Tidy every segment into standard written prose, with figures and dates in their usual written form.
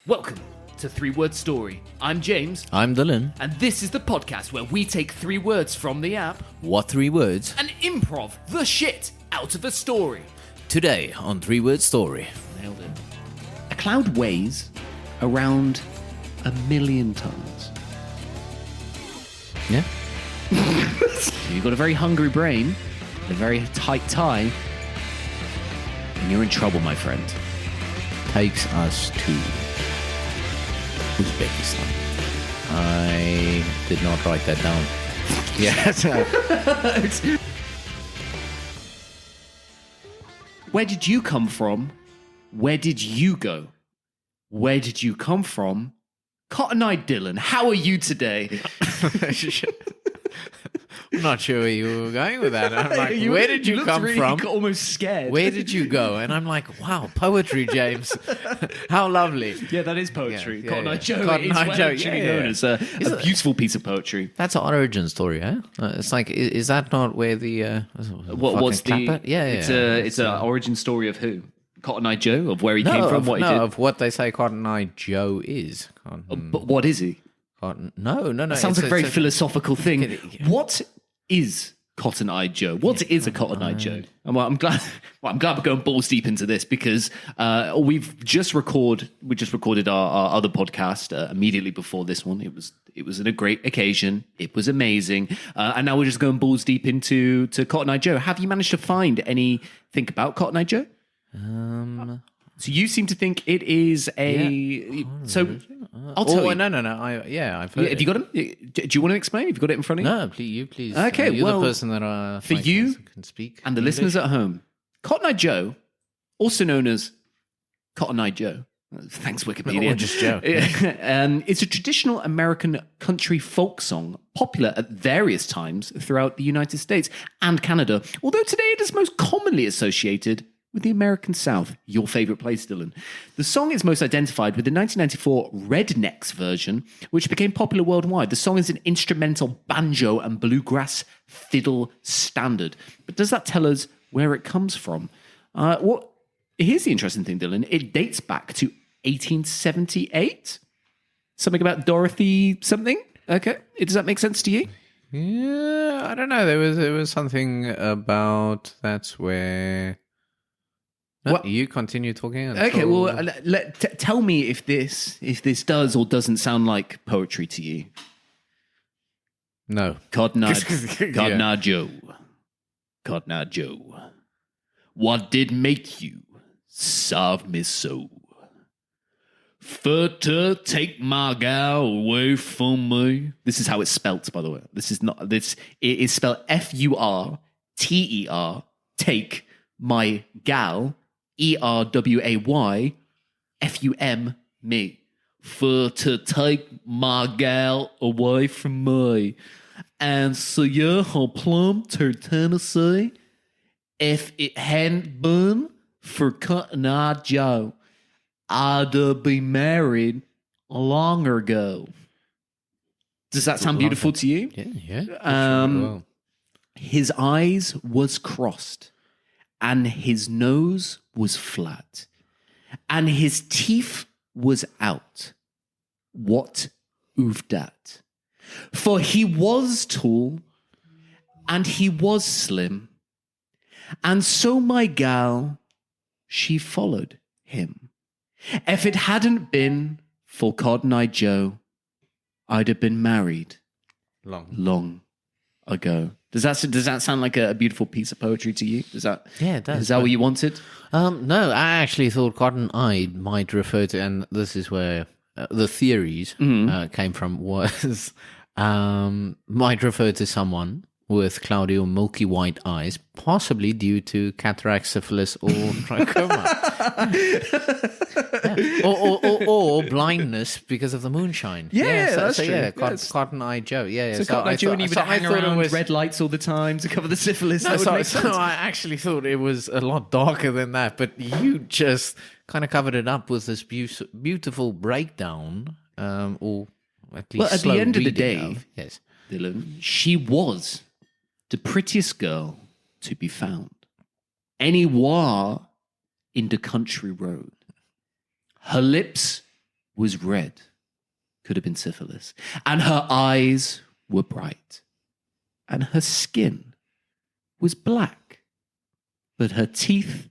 Welcome to 3-Word Story. I'm James. I'm Dylan. And this is the podcast where we take 3 words from the app What 3 words? and improv the shit out of a story. Today on 3-Word Story. Nailed it. A cloud weighs around 1,000,000 tons. Yeah? You've got a very hungry brain, a very tight tie, and you're in trouble, my friend. Takes us to Uzbekistan. I did not write that down. Yes. Where did you come from? Where did you go? Where did you come from? Cotton-Eyed Dylan, how are you today? I'm not sure where you were going with that. I'm like, You- where did you looked come really from? Almost scared. Where did you go? And I'm like, wow, poetry, James. How lovely. Yeah, that is poetry. Yeah, Cotton-Eyed Joe Cotton-Eyed is Joe, actually yeah. known as a beautiful piece of poetry. That's an origin story, eh? It's like, is that not where the... What's the... Clapper? Yeah. It's an origin story of who? Cotton-Eyed Joe? Of where he came from, what he did? of what they say Cotton-Eyed Joe is. But what is he? No. That sounds like a very philosophical thing. What is Cotton-Eyed Joe? What is a Cotton-Eyed Joe? And I'm glad we're going balls deep into this because we just recorded our other podcast immediately before this one. It was a great occasion. It was amazing, and now we're just going balls deep into Cotton-Eyed Joe. Have you managed to find anything about Cotton-Eyed Joe? So you seem to think it is a... Yeah. So I'll tell you. No. I've heard Have you got him? Do you want to explain? Have you got it in front of you? No, please. Okay, you're well, the person that for you can speak. And the English. listeners at home, Cotton-Eyed Joe, also known as Cotton-Eyed Joe. Thanks, Wikipedia. Or just Joe. It's a traditional American country folk song popular at various times throughout the United States and Canada, although today it is most commonly associated with the American South, your favorite place, Dylan. The song is most identified with the 1994 Rednecks version, which became popular worldwide. The song is an instrumental banjo and bluegrass fiddle standard. But does that tell us where it comes from? Here's the interesting thing, Dylan. It dates back to 1878. Something about Dorothy something? Okay. Does that make sense to you? Yeah, I don't know. There was something about that's where... No, What? You continue talking. Okay, well, tell me if this does or doesn't sound like poetry to you. No. Cotton-Eyed Joe. Cotton-Eyed Joe. What did make you serve me so? For to take my gal away from me. This is how it's spelt, by the way. It is spelled Furter, take my gal, ERWAY, FUM, me. For to take my gal away from me. And so you're home plumb to Tennessee. If it hadn't been for Cotton-Eyed Joe, I'd have been married long ago. Does that sound beautiful to you? Yeah. His eyes was crossed, and his nose was flat, and his teeth was out. What of that? For he was tall, and he was slim, and so my gal, she followed him. If it hadn't been for Cotton-Eyed Joe, I'd have been married long ago. Does that sound like a beautiful piece of poetry to you? Yeah, it does. Is that what you wanted? No, I actually thought Cotton-Eyed might refer to, and this is where the theories came from, was might refer to someone with cloudy or milky white eyes, possibly due to cataract, syphilis, or trachoma. or blindness because of the moonshine. That's true. Yeah, Cotton-Eyed Joe. Yeah. So Cotton-Eyed Joe, and he would hang around red lights all the time to cover the syphilis. That would make sense. So I actually thought it was a lot darker than that, but you just kind of covered it up with this beautiful breakdown, or at least at the end of the day, yes, Dylan, she was the prettiest girl to be found anywhere in the country road. Her lips was red. Could have been syphilis. And her eyes were bright. And her skin was black. But her teeth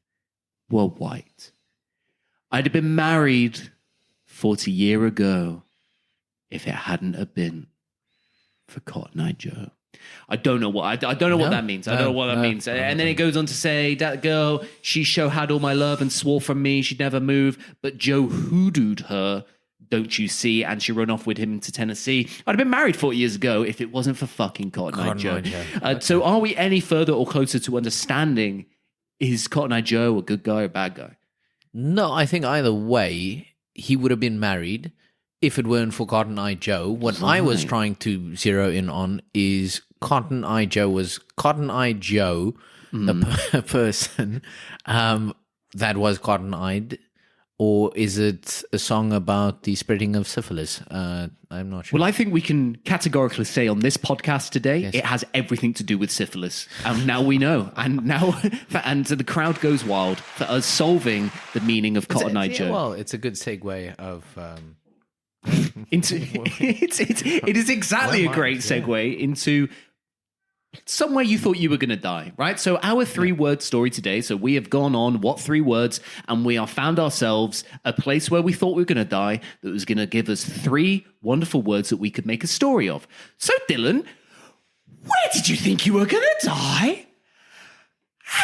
were white. I'd have been married 40 years ago if it hadn't have been for Cotton-Eyed Joe. I don't know what I don't know what that means. I don't know what that means. And then it goes on to say, that girl, she had all my love and swore from me she'd never move, but Joe hoodooed her, don't you see? And she ran off with him to Tennessee. I'd have been married 40 years ago if it wasn't for fucking Cotton-Eyed Joe. So are we any further or closer to understanding, is Cotton-Eyed Joe a good guy or a bad guy? No, I think either way, he would have been married if it weren't for Cotton-Eyed Joe. What I was trying to zero in on is Cotton-Eyed Joe was Cotton-Eyed Joe, the person that was cotton-eyed, or is it a song about the spreading of syphilis? I'm not sure. Well, I think we can categorically say on this podcast today, it has everything to do with syphilis. And now we know. And now, and the crowd goes wild for us solving the meaning of Cotton-Eyed Joe. Well, it's a good segue of... it is exactly a great segue into somewhere you thought you were going to die, right? So our 3-word story today, so we have gone on, what 3 words, and we have found ourselves a place where we thought we were going to die that was going to give us 3 wonderful words that we could make a story of. So Dylan, where did you think you were going to die?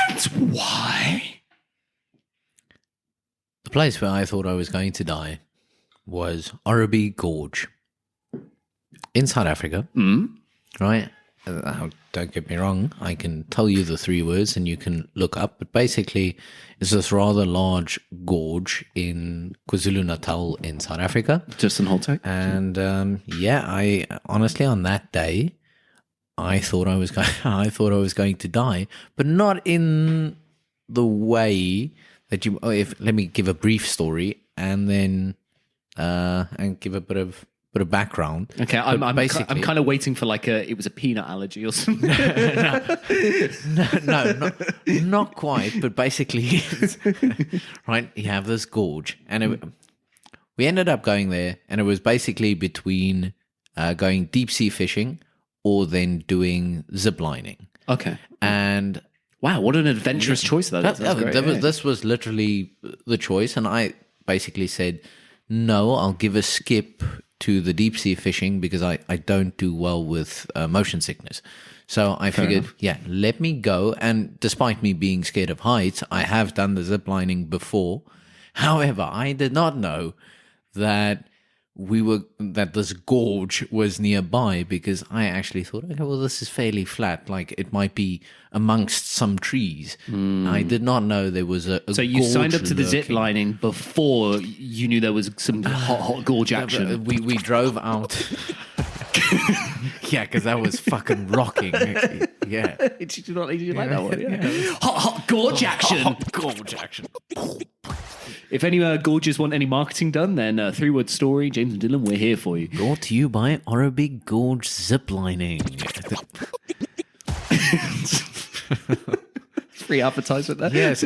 And why? The place where I thought I was going to die was Oroby Gorge in South Africa, right? Don't get me wrong, I can tell you the 3 words and you can look up, but basically it's this rather large gorge in KwaZulu-Natal in South Africa. Just in Holtec. And I honestly on that day I thought I was going to die, but not in the way that you. Let me give a brief story and then and give a bit of background. Okay, I'm kind of waiting for it was a peanut allergy or something. no, not quite. But basically, right, you have this gorge, and we ended up going there, and it was basically between going deep sea fishing or then doing zip lining. Okay, and wow, what an adventurous choice that is. This was literally the choice, and I basically said, no, I'll give a skip to the deep sea fishing because I don't do well with motion sickness. So I figured, let me go. And despite me being scared of heights, I have done the zip lining before. However, I did not know that this gorge was nearby, because I actually thought, okay, well, this is fairly flat. Like it might be amongst some trees. I did not know there was a So you signed up to the zip lining before you knew there was some hot gorge action. We drove out. Yeah, because that was fucking rocking. Yeah. Did you like that one? Yeah. Hot gorge action. Hot gorge action. If any gorges want any marketing done, then 3-word story, James and Dylan, we're here for you. Brought to you by Oroby Gorge Ziplining. Free advertisement there. Yes,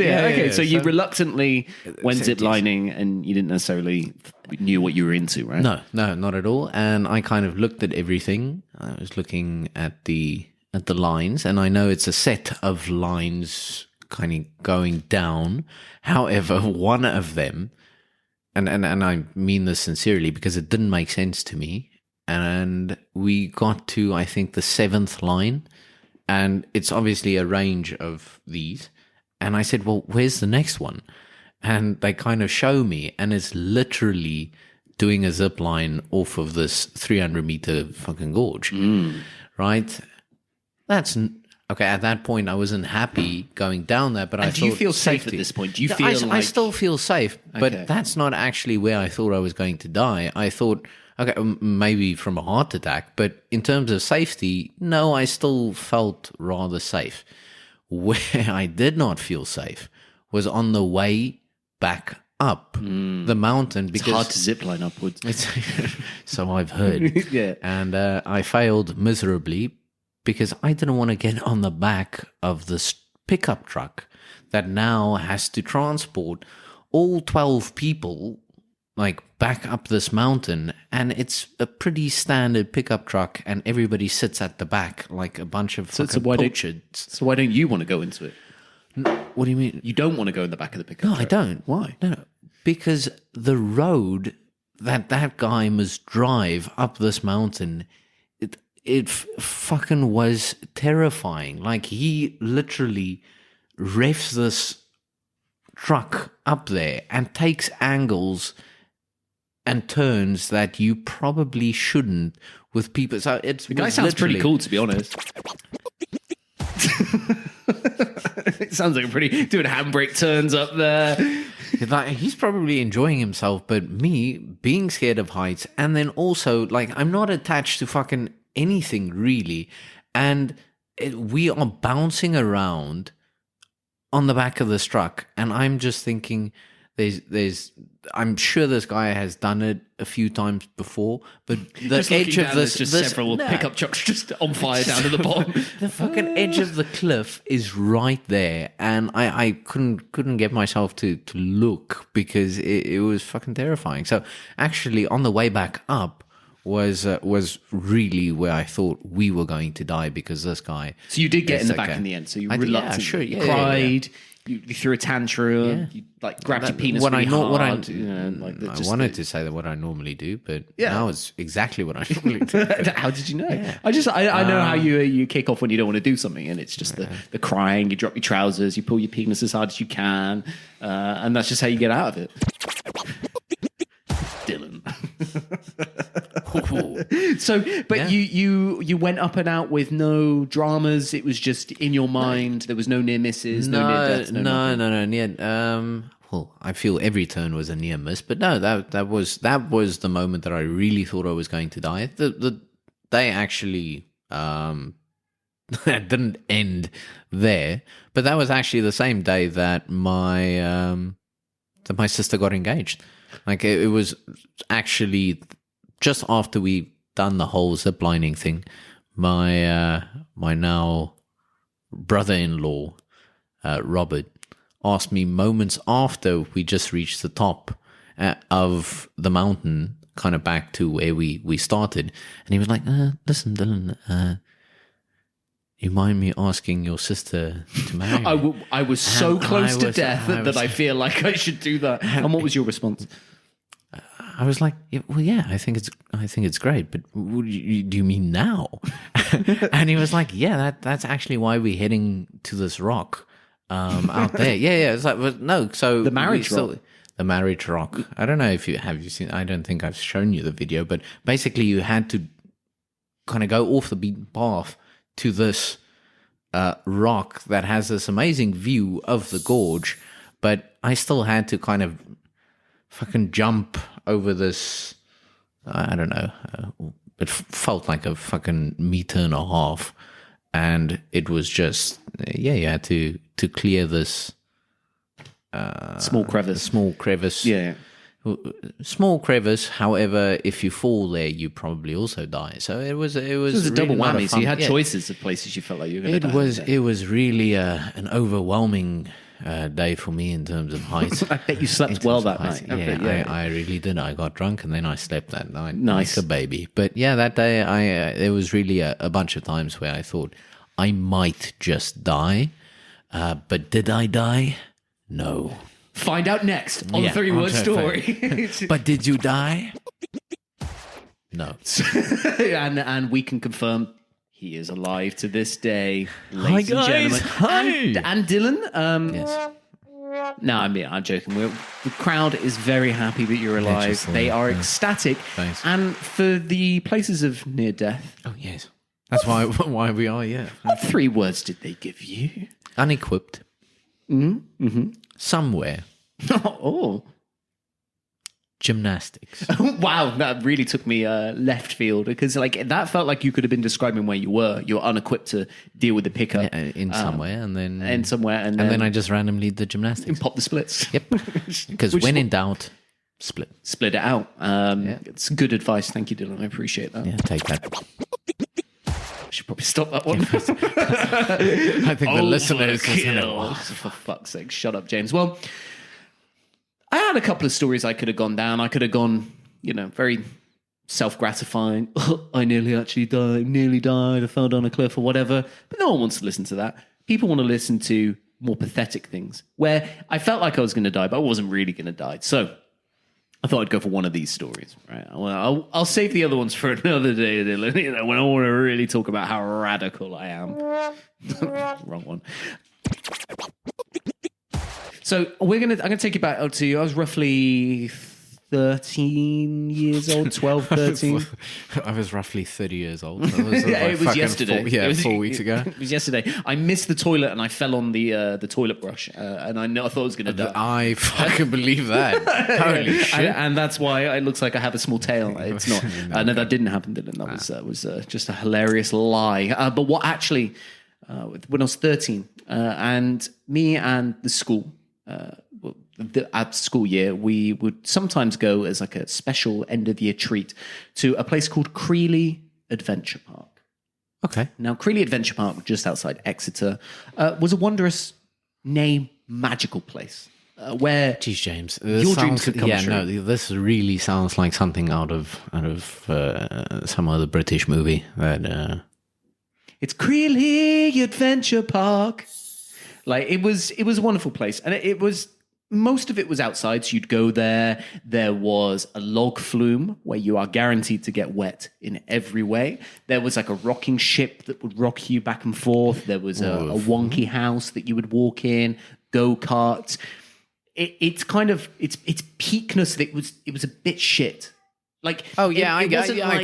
So you reluctantly went ziplining and you didn't necessarily knew what you were into, right? No, not at all. And I kind of looked at everything. I was looking at the lines, and I know it's a set of lines kind of going down. However, one of them, and I mean this sincerely because it didn't make sense to me, and we got to, I think, the 7th line, and it's obviously a range of these, and I said, well, where's the next one? And they kind of show me, and it's literally doing a zip line off of this 300-meter fucking gorge, right? That's... Okay, at that point, I wasn't happy going down there, but I thought... do you feel safe at this point? Do you feel I still feel safe, but that's not actually where I thought I was going to die. I thought, okay, maybe from a heart attack, but in terms of safety, no, I still felt rather safe. Where I did not feel safe was on the way back up the mountain. Because it's hard to zip line upwards. So I've heard. Yeah. And I failed miserably, because I didn't want to get on the back of this pickup truck that now has to transport all 12 people like back up this mountain, and it's a pretty standard pickup truck, and everybody sits at the back like a bunch of fucking poachers. So why don't you want to go into it? What do you mean? You don't want to go in the back of the pickup truck? I don't. Why? No, because the road that guy must drive up this mountain, it fucking was terrifying. Like, he literally revs this truck up there and takes angles and turns that you probably shouldn't with people. So the guy sounds pretty cool, to be honest. It sounds like a pretty doing handbrake turns up there. Like, he's probably enjoying himself, but me being scared of heights, and then also like I'm not attached to fucking anything really, and we are bouncing around on the back of this truck, and I'm just thinking, I'm sure this guy has done it a few times before, but the edge of this, several pickup trucks just on fire down to the bottom. The fucking edge of the cliff is right there, and I couldn't get myself to look because it was fucking terrifying. So actually, on the way back up was really where I thought we were going to die, because this guy. So you did get in the back in the end. So you reluctantly cried. You threw a tantrum. You like grabbed your penis really hard. I wanted to say that what I normally do, but now it's exactly what I normally do. How did you know? Yeah. I know how you kick off when you don't want to do something, and it's just the crying. You drop your trousers. You pull your penis as hard as you can, and that's just how you get out of it. Dylan. So, but you went up and out with no dramas. It was just in your mind. There was no near misses, no near deaths. No. Well, I feel every turn was a near miss, but no, that was the moment that I really thought I was going to die. The day actually didn't end there, but that was actually the same day that my sister got engaged. Like, it was actually just after we done the whole ziplining thing. My now brother-in-law, Robert, asked me moments after we just reached the top of the mountain, kind of back to where we started, and he was like, "Listen, Dylan, you mind me asking your sister to marry me?" I was so close to death that I feel like I should do that. And what was your response? I was like, "Well, yeah, I think it's great, but do you mean now?" And he was like, "Yeah, that's actually why we're heading to this rock out there." Yeah. It's like, well, no. So the marriage rock. The marriage rock. I don't know if you seen. I don't think I've shown you the video, but basically, you had to kind of go off the beaten path to this rock that has this amazing view of the gorge, but I still had to kind of fucking jump over this. I don't know. It felt like a fucking meter and a half, and it was just you had to clear this small crevice. Yeah. Small crevice. However, if you fall there, you probably also die. So it was a really double whammy. So you had choices of places you felt like you were going to die. It was really an overwhelming day for me in terms of height. I bet you slept well that night. Yeah, I really did. I got drunk and then I slept that night. Nice, like a baby. But yeah, that day there was really a bunch of times where I thought I might just die. But did I die? No. Find out next on the 3-word story. But did you die? No. and we can confirm he is alive to this day, Hi ladies and guys. gentlemen. Hi. And Dylan. Yes. No, I'm joking. The crowd is very happy that you're alive. They are ecstatic. Thanks. And for the places of near death. Oh yes. That's why we are. Yeah. What 3 words did they give you? Unequipped. Mm-hmm. Somewhere. Oh. Gymnastics. Wow, that really took me left field, because like that felt like you could have been describing where you were. You're unequipped to deal with the pickup in somewhere, and then and then I just randomly did gymnastics and pop the splits. Yep. Because when in doubt, split it out. It's good advice. Thank you, Dylan. I appreciate that. Yeah, take that. I should probably stop that one. I think the listeners are for fuck's sake, shut up, James. Well, I had a couple of stories I could have gone down. I could have gone, very self-gratifying. I nearly died. I fell down a cliff or whatever. But no one wants to listen to that. People want to listen to more pathetic things where I felt like I was going to die, but I wasn't really going to die. So I thought I'd go for one of these stories. Right? Well, I'll save the other ones for another day, Dylan, when I want to really talk about how radical I am. Wrong one. So I'm gonna take you back to I was roughly 13 years old, 12, 13. I was roughly 30 years old. It was yesterday. 4 weeks ago. It was yesterday. I missed the toilet and I fell on the toilet brush, and I thought I was going to die. I fucking believe that. Holy shit! And that's why it looks like I have a small tail. It's not. No, that didn't happen, Dylan. That was just a hilarious lie. But what actually, when I was 13, and me and the school. At school year, we would sometimes go as like a special end of year treat to a place called Creely Adventure Park. Okay. Now, Creely Adventure Park, just outside Exeter, was a wondrous, magical place where Jeez, James, your dreams could come true. No, this really sounds like something out of some other British movie. It's Creely Adventure Park. Like it was a wonderful place, and it was most of it was outside. So you'd go there. There was a log flume where you are guaranteed to get wet in every way. There was like a rocking ship that would rock you back and forth. There was a wonky house that you would walk in. Go-karts. It's peakness. That it was a bit shit. Like, I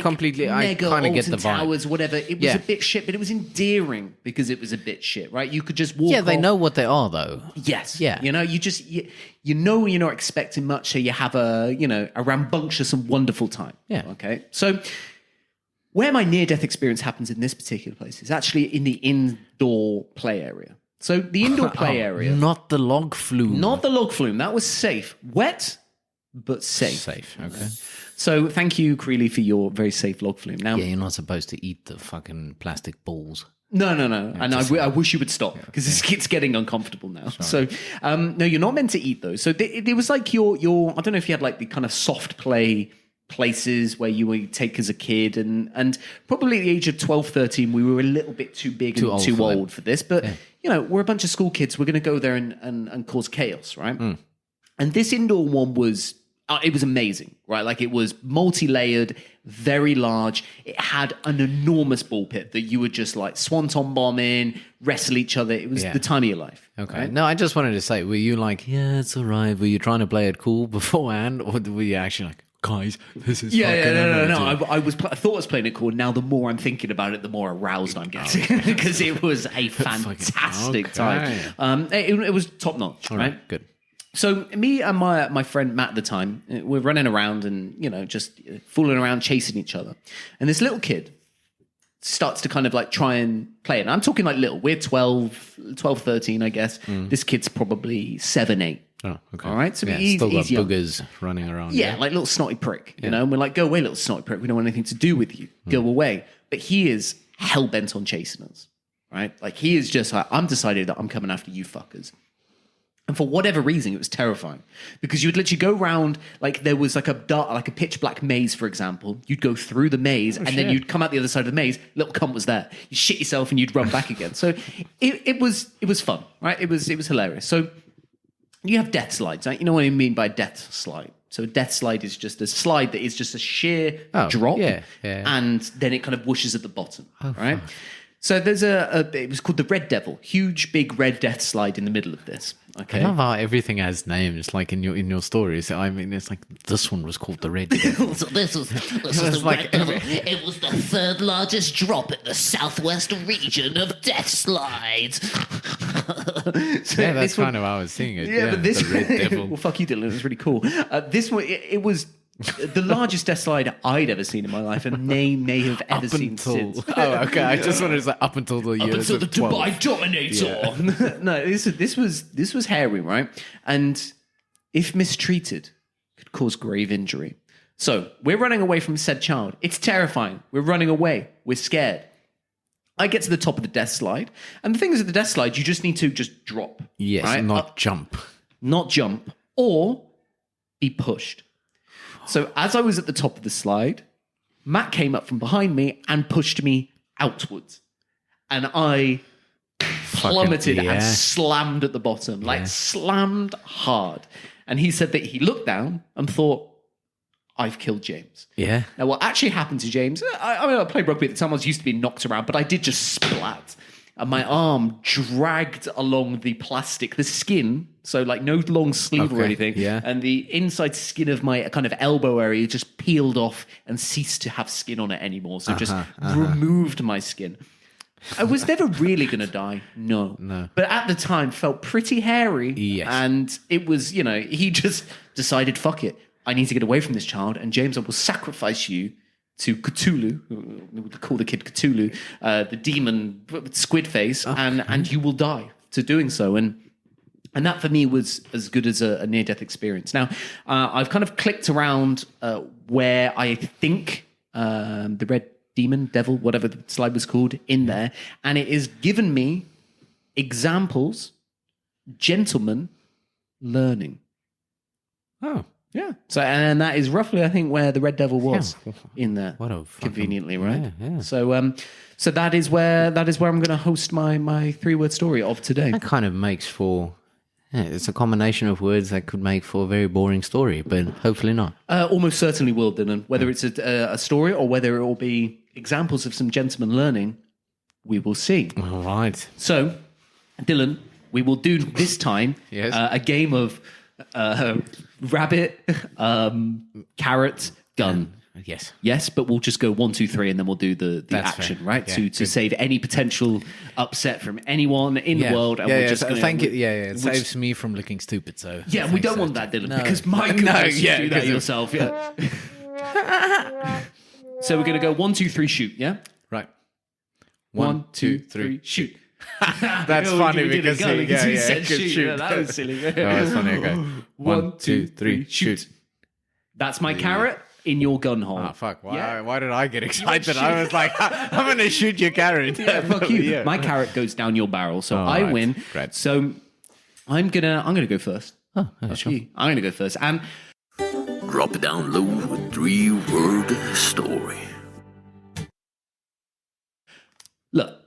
completely, I kind of get the vibe. Towers, whatever. It was a bit shit, but it was endearing because it was a bit shit, right? You could just walk. Yeah, they know what they are, though. Yes. Yeah. You know you're not expecting much, so you have a rambunctious and wonderful time. Yeah. Okay. So, where my near-death experience happens in this particular place is actually in the indoor play area. So the indoor play area, not the log flume. Not the log flume. That was safe, wet, but safe. Safe. Okay. So thank you, Creely, for your very safe log flume. Now, you're not supposed to eat the fucking plastic balls. No. And I wish you would stop because it's getting uncomfortable now. Sorry. So, no, you're not meant to eat those. So it was like your, I don't know if you had like the kind of soft play places where you would take as a kid and probably at the age of 12, 13, we were a little bit too big and too old for this. But, we're a bunch of school kids. We're going to go there and cause chaos, right? Mm. And this indoor one was... it was amazing, right? Like it was multi-layered, very large. It had an enormous ball pit that you would just like swanton bomb in, wrestle each other. It was the time of your life. Okay. Right? No, I just wanted to say, were you like, yeah, it's all right. Were you trying to play it cool beforehand? Or were you actually like, guys, this is No. I thought I was playing it cool. Now the more I'm thinking about it, the more aroused I'm getting because it was a fantastic time. It was top notch, right? Good. So me and my friend Matt at the time, we're running around and, just fooling around, chasing each other. And this little kid starts to kind of like try and play it. And I'm talking like little. We're 12, 13, I guess. Mm. This kid's probably 7, 8. Oh, okay. All right? So he's still got boogers running around. Yeah, like little snotty prick, you know? And we're like, go away, little snotty prick. We don't want anything to do with you. Go away. But he is hell-bent on chasing us, right? Like he is just like, I'm decided that I'm coming after you fuckers. And for whatever reason, it was terrifying because you would literally go around like there was like a pitch black maze, for example. You'd go through the maze and then you'd come out the other side of the maze. Little cunt was there. You shit yourself and you'd run back again. So it was fun, right? It was hilarious. So you have death slides, right? You know what I mean by death slide. So a death slide is just a slide that is just a sheer drop, and then it kind of whooshes at the bottom, right? Fuck. So there's it was called the Red Devil, huge big red death slide in the middle of this. Okay. I love how everything has names, like in your stories. I mean, it's like this one was called the Red Devil. So this was the Red Devil. It was the third largest drop in the southwest region of death slides. So that's kind of how I was seeing it. Yeah, but this the Red Devil. Well, fuck you, Dylan. It was really cool. This one, it was the largest death slide I'd ever seen in my life, and may have ever seen since. Oh, okay. I just wanted to say up until the years up until the Dubai Dominator. Yeah. No, this was hairy, right? And if mistreated, could cause grave injury. So we're running away from said child. It's terrifying. We're running away. We're scared. I get to the top of the death slide, and the thing is, at the death slide, you just need to just drop. Yes, right? not jump. Not jump, or be pushed. So as I was at the top of the slide, Matt came up from behind me and pushed me outwards. And I plummeted and slammed at the bottom, like slammed hard. And he said that he looked down and thought, I've killed James. Yeah. Now, what actually happened to James, I played rugby at the time, I was used to being knocked around, but I did just splat. And my arm dragged along the plastic, the skin, so like no long sleeve or anything. Yeah. And the inside skin of my kind of elbow area just peeled off and ceased to have skin on it anymore. So just removed my skin. I was never really going to die. No. But at the time, felt pretty hairy. Yes. And it was, he just decided, fuck it. I need to get away from this child. And James, I will sacrifice you to Cthulhu. We would call the kid Cthulhu, the demon squid face, and you will die to doing so. And that for me was as good as a near-death experience. Now, I've kind of clicked around where I think the red demon, devil, whatever the slide was called, in there. And it has given me examples, gentlemen learning. Oh. Yeah. So, and that is roughly, I think, where the red devil was in there. What a conveniently, right? Yeah. So that is where I'm going to host my 3-word story of today. That kind of makes for... it's a combination of words that could make for a very boring story, but hopefully not. Almost certainly will, Dylan. Whether it's a story or whether it will be examples of some gentlemen learning, we will see. All right. So, Dylan, we will do this time a game of rabbit, carrot, gun. Yes, but we'll just go 1, 2, 3, and then we'll do the action, fair. Right? Yeah, to save any potential upset from anyone in the world. And we're just thank you. It saves me from looking stupid. So we don't want that, Dylan, because my goodness, you do that yourself. Yeah. So we're going to go 1, 2, 3, shoot. Yeah. Right. 1, 2, 3, shoot. That's funny because he said shoot. Yeah, that was silly. That's funny. Okay. 1, 2, 3, shoot. That's my carrot in your gun hole. Oh, fuck. Why did I get excited? I was like, I'm going to shoot your carrot. Yeah, fuck you. Yeah. My carrot goes down your barrel, so I win. Great. So I'm gonna go first. Oh, sure. I'm going to go first. And drop it down low with 3-word story. Look,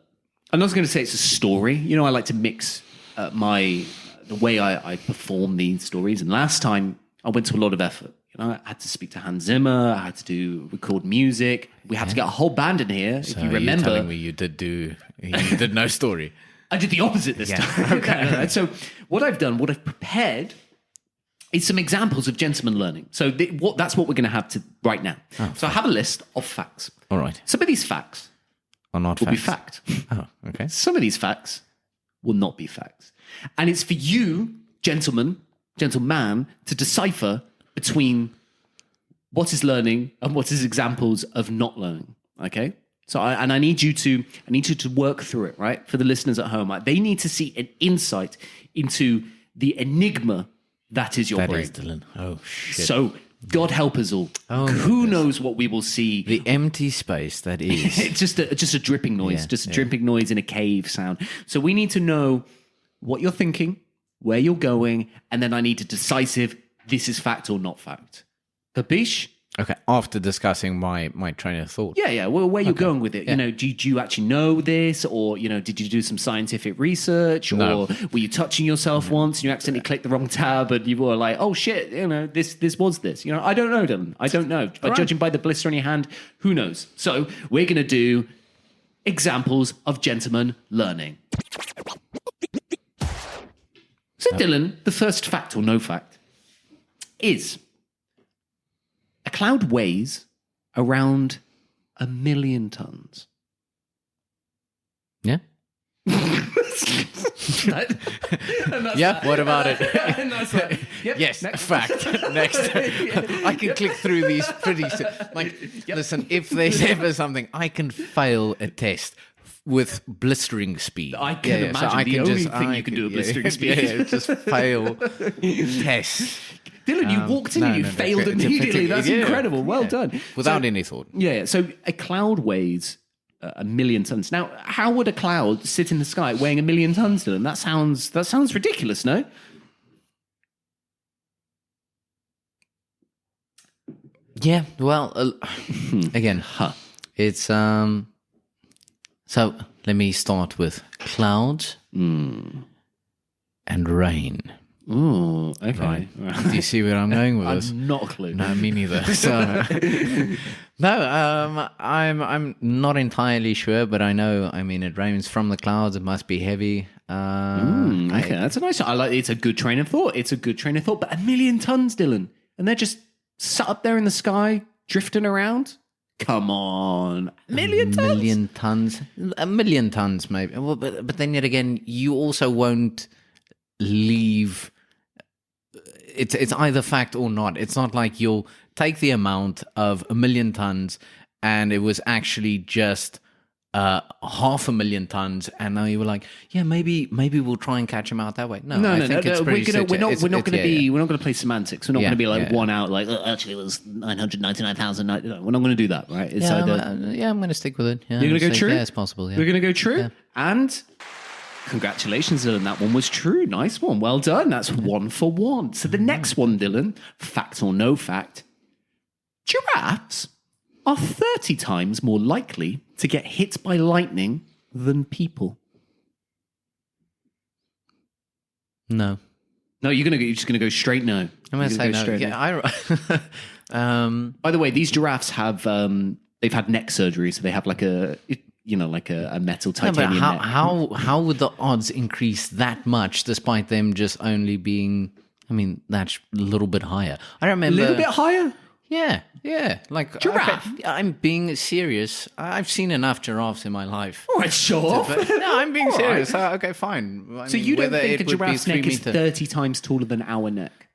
I'm not going to say it's a story. I like to mix the way I perform these stories. And last time I went to a lot of effort. I had to speak to Hans Zimmer. I had to record music. We had to get a whole band in here. So if you remember, you're telling me you did no story. I did the opposite this time. Okay. No. So what I've prepared is some examples of gentlemen learning. So that's what we're going to have right now. So I have a list of facts. All right. Some of these facts will be fact. Oh, okay. Some of these facts will not be facts. And it's for you, gentleman, to decipher between what is learning and what is examples of not learning. Okay? So I need you to work through it, right? For the listeners at home, they need to see an insight into the enigma that is your brain. That is Dylan. Oh shit. So God help us all. Who knows what we will see? The empty space that is. just a dripping noise, dripping noise in a cave sound. So we need to know what you're thinking, where you're going, and then I need a decisive, this is fact or not fact. Capiche? Okay, after discussing my train of thought. Yeah. Well, where you're going with it. Yeah. Do you actually know this? Or, did you do some scientific research? No. Or were you touching yourself once and you accidentally clicked the wrong tab and you were like, oh shit, this was this. I don't know, Dylan. I don't know. But judging by the blister on your hand, who knows? So we're going to do examples of gentlemen learning. So Dylan, the first fact or no fact is... a cloud weighs around 1 million tons. Yeah. What about it? Yes, fact. Next. I can click through these pretty... Listen, if there's ever something, I can fail a test with blistering speed. I can imagine so the only thing you can do at blistering speed. Just fail tests. Dylan, you walked in and you failed immediately. That's incredible. Well done. Without any thought. Yeah. So a cloud weighs 1 million tons. Now, how would a cloud sit in the sky weighing 1 million tons, Dylan? That sounds ridiculous, no? Yeah, well, again, it's so let me start with clouds and rain. Ooh, okay. Right. Do you see where I'm going with this? Not a clue. No, me neither. So, no, I'm not entirely sure, but I know. I mean, it rains from the clouds. It must be heavy. Okay, that's a nice one. I like. It's a good train of thought. But 1 million tons, Dylan, and they're just sat up there in the sky, drifting around. Come on, 1 million tons. 1 million tons. 1 million tons, maybe. Well, but then yet again, you also won't leave. It's either fact or not. It's not like you'll take the amount of 1 million tons and it was actually just 500,000 tons, and now you were like, yeah, maybe we'll try and catch him out that way. No. We're not going to play semantics. We're not going to be like one out. Like Actually, it was 999,000. we're not going to do that, right? It's I'm going to stick with it. Yeah, you're going to go true. Yeah, it's possible. Yeah. We're going to go true, Yeah. and congratulations, Dylan. That one was true. Nice one. Well done. That's 1 for 1. So the next one, Dylan, fact or no fact, giraffes are 30 times more likely to get hit by lightning than people. No. No, you're just gonna go straight no. I'm going to say no. Yeah, By the way, these giraffes have they've had neck surgery, so they have like a metal titanium but neck. how would the odds increase that much despite them just only being, I mean, that's a little bit higher. I remember A little bit higher? Yeah. Like Giraffe? okay, I'm being serious. I've seen enough giraffes in my life. All right, sure. No, I'm being All serious. right. Okay, fine. So you don't think a giraffe's neck is 30 times taller than our neck?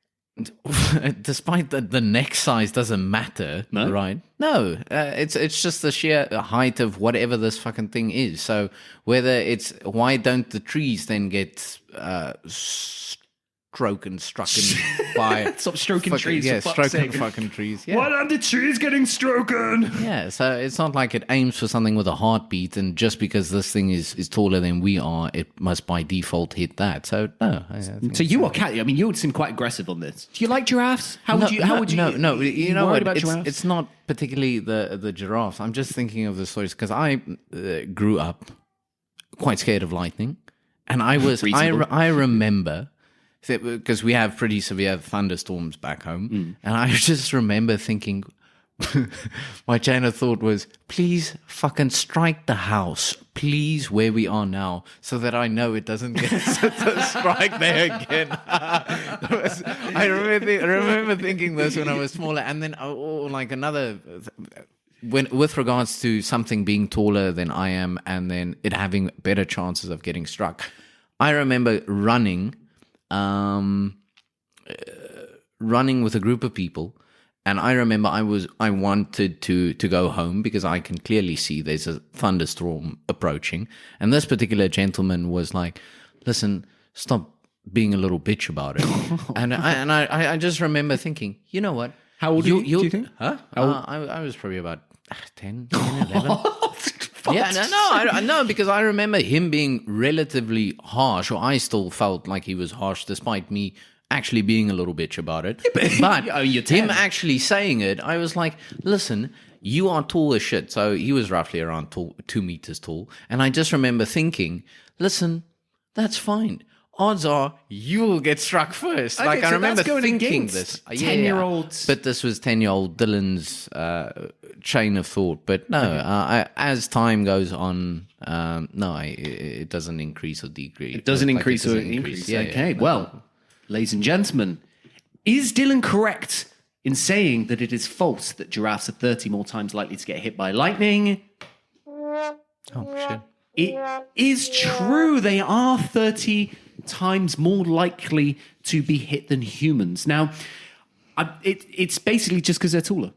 Despite the neck size doesn't matter, No? right? No, it's just the sheer height of whatever this fucking thing is. So why don't the trees then get strucken by Stop stroking trees. Yeah, for fuck's stroking sake. fucking trees. Yeah. Why aren't the trees getting stroken? Yeah, so it's not like it aims for something with a heartbeat, and just because this thing is taller than we are, it must by default hit that. So no. So you are catchy. I mean, you would seem quite aggressive on this. Do you like giraffes? How would you? No. You know worried what? about giraffes? It's not particularly the giraffes. I'm just thinking of the stories because I grew up quite scared of lightning, and I remember. Because we have pretty severe thunderstorms back home. And I just remember thinking, my chain of thought was, please fucking strike the house, please, where we are now, so that I know it doesn't get to strike there again. I remember thinking this when I was smaller. And then, like another... with regards to something being taller than I am and then it having better chances of getting struck, I remember running with a group of people, and I remember I wanted to go home because I can clearly see there's a thunderstorm approaching, and this particular gentleman was like, listen, stop being a little bitch about it. and I just remember thinking, you know what, How old do you think? Huh? I was probably about 10, 11. Yeah, no, because I remember him being relatively harsh, or I still felt like he was harsh, despite me actually being a little bitch about it. But him actually saying it, I was like, listen, you are tall as shit. So he was roughly around 2 meters tall. And I just remember thinking, listen, that's fine. Odds are you will get struck first. Okay, like I so remember that's going thinking against this. 10-year-olds. But this was 10-year-old Dylan's chain of thought. But no, as time goes on, it doesn't increase or decrease. It doesn't Like, increase or increase. Okay, well, ladies and gentlemen, is Dylan correct in saying that it is false that giraffes are 30 more times likely to get hit by lightning? Oh, shit. It is true. They are 30 times more likely to be hit than humans. Now, it's basically just because they're taller.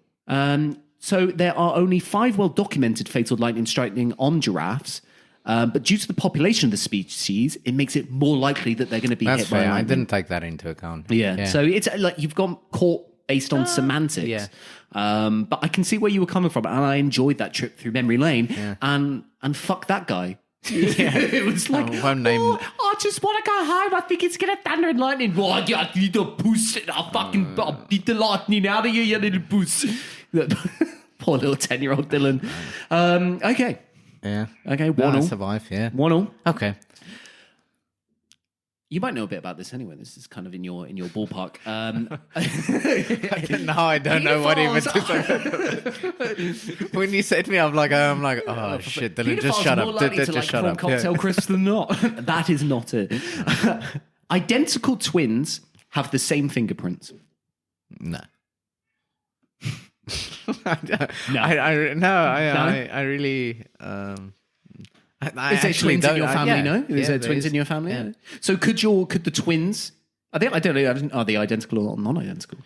So there are only 5 well-documented fatal lightning striking on giraffes. But due to the population of the species, it makes it more likely that they're going to be hit by lightning. I didn't take that into account. Yeah. So it's like you've gone caught based on semantics. yeah. But I can see where you were coming from, and I enjoyed that trip through memory lane. And fuck that guy. It was like, one name. I just want to go home. I think it's going to thunder and lightning. Oh, yeah, you little puss. I'll beat the lightning out of you, you little puss. Poor little 10-year-old Dylan. Okay. Yeah. Okay, No, 1-0. I survive, yeah. 1-0. Okay. You might know a bit about this anyway. This is kind of in your ballpark. No, I don't know what even to say. When you said me, I'm like, oh shit, Dylan, just shut up. Just shut up. Cocktail crisps than not. That is not it. Identical twins have the same fingerprints. No. No. I really. Is there twins in your family? No, is there twins in your family? Yeah. So could the twins? I don't know. Are they identical or non-identical?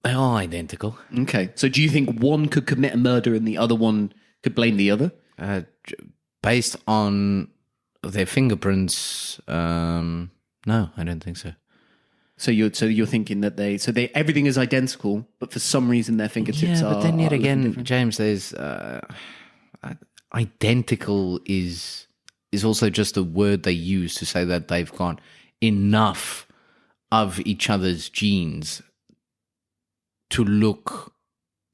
They're all identical. Okay. So do you think one could commit a murder and the other one could blame the other? Based on their fingerprints, no, I don't think so. So you're thinking that they everything is identical, but for some reason their fingertips are. But then yet are again, different. James, there's identical is also just a word they use to say that they've got enough of each other's genes to look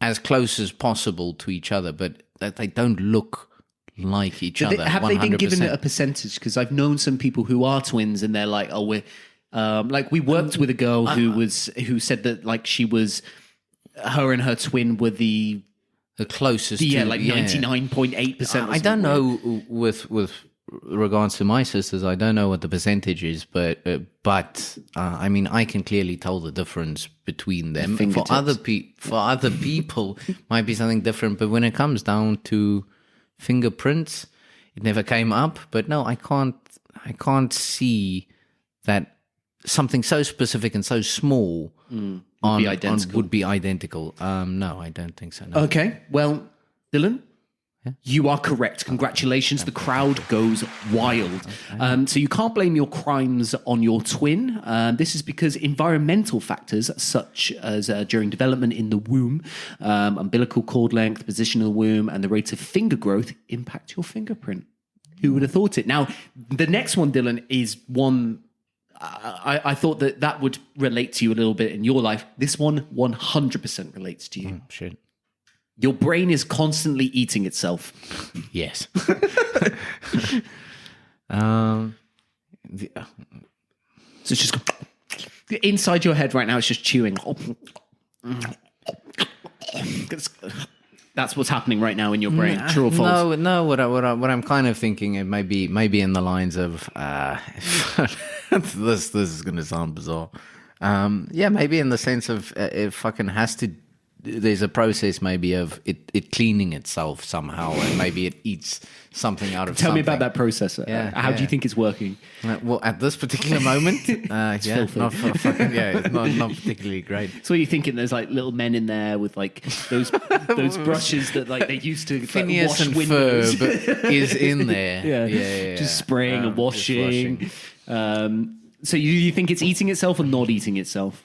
as close as possible to each other, but that they don't look like each other. Have they been 100%. given a percentage? Because I've known some people who are twins, and they're like, "Oh, we're." Like we worked with a girl who said that like her and her twin were the closest. 99.8%. I don't know with regards to my sisters. I don't know what the percentage is, but I mean, I can clearly tell the difference between them. For other people, might be something different. But when it comes down to fingerprints, it never came up. But no, I can't see that. Something so specific and so small would be identical. No, I don't think so. No. Okay, well, Dylan, you are correct. Congratulations. The crowd goes wild. So you can't blame your crimes on your twin. This is because environmental factors such as during development in the womb, umbilical cord length, position of the womb, and the rate of finger growth impact your fingerprint. Who would have thought it? Now, the next one, Dylan, is one... I thought that would relate to you a little bit in your life. This one 100% relates to you. Shit. Your brain is constantly eating itself. Yes. So it's just inside your head right now. It's just chewing. That's what's happening right now in your brain. True or false? No. What I'm kind of thinking, it maybe in the lines of this is going to sound bizarre. Maybe in the sense of it fucking has to. There's a process maybe of it cleaning itself somehow, and maybe it eats something out of. Tell me something. about that process. How do you think it's working? Well, at this particular moment, it's not particularly great. So you're thinking there's like little men in there with like those brushes that like they used to Phineas wash and windows. Ferb is in there. Yeah. Just spraying and washing. So you think it's eating itself or not eating itself?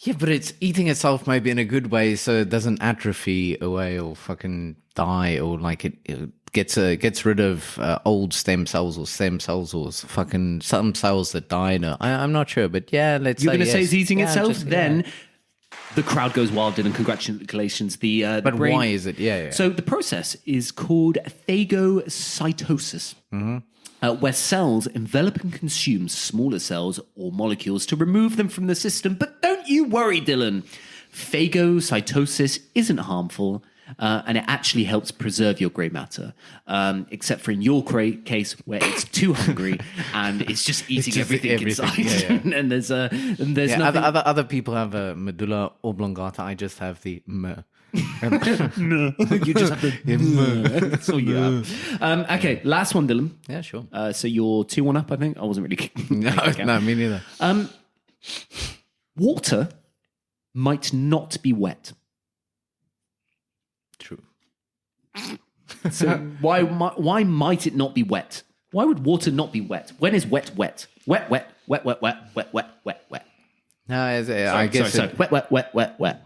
Yeah, but it's eating itself maybe in a good way, so it doesn't atrophy away or fucking die, or like it gets rid of old stem cells or fucking some cells that died. I'm not sure, but yeah, let's. You're going to say it's eating itself, then the crowd goes wild, and congratulations. But brain, why is it? Yeah. So the process is called phagocytosis. Mm-hmm. Where cells envelop and consume smaller cells or molecules to remove them from the system. But don't you worry, Dylan. Phagocytosis isn't harmful, and it actually helps preserve your grey matter, except for in your case where it's too hungry and it's just eating everything inside. Yeah. and there's nothing. Other people have a medulla oblongata. I just have the You just have to. That's all you have. Okay, last one, Dylan. Yeah, sure. So you're 2-1 up, I think. I wasn't really. No, me neither. Water might not be wet. True. So why might it not be wet? Why would water not be wet? When is wet? Wet. No, I guess. Sorry. Wet.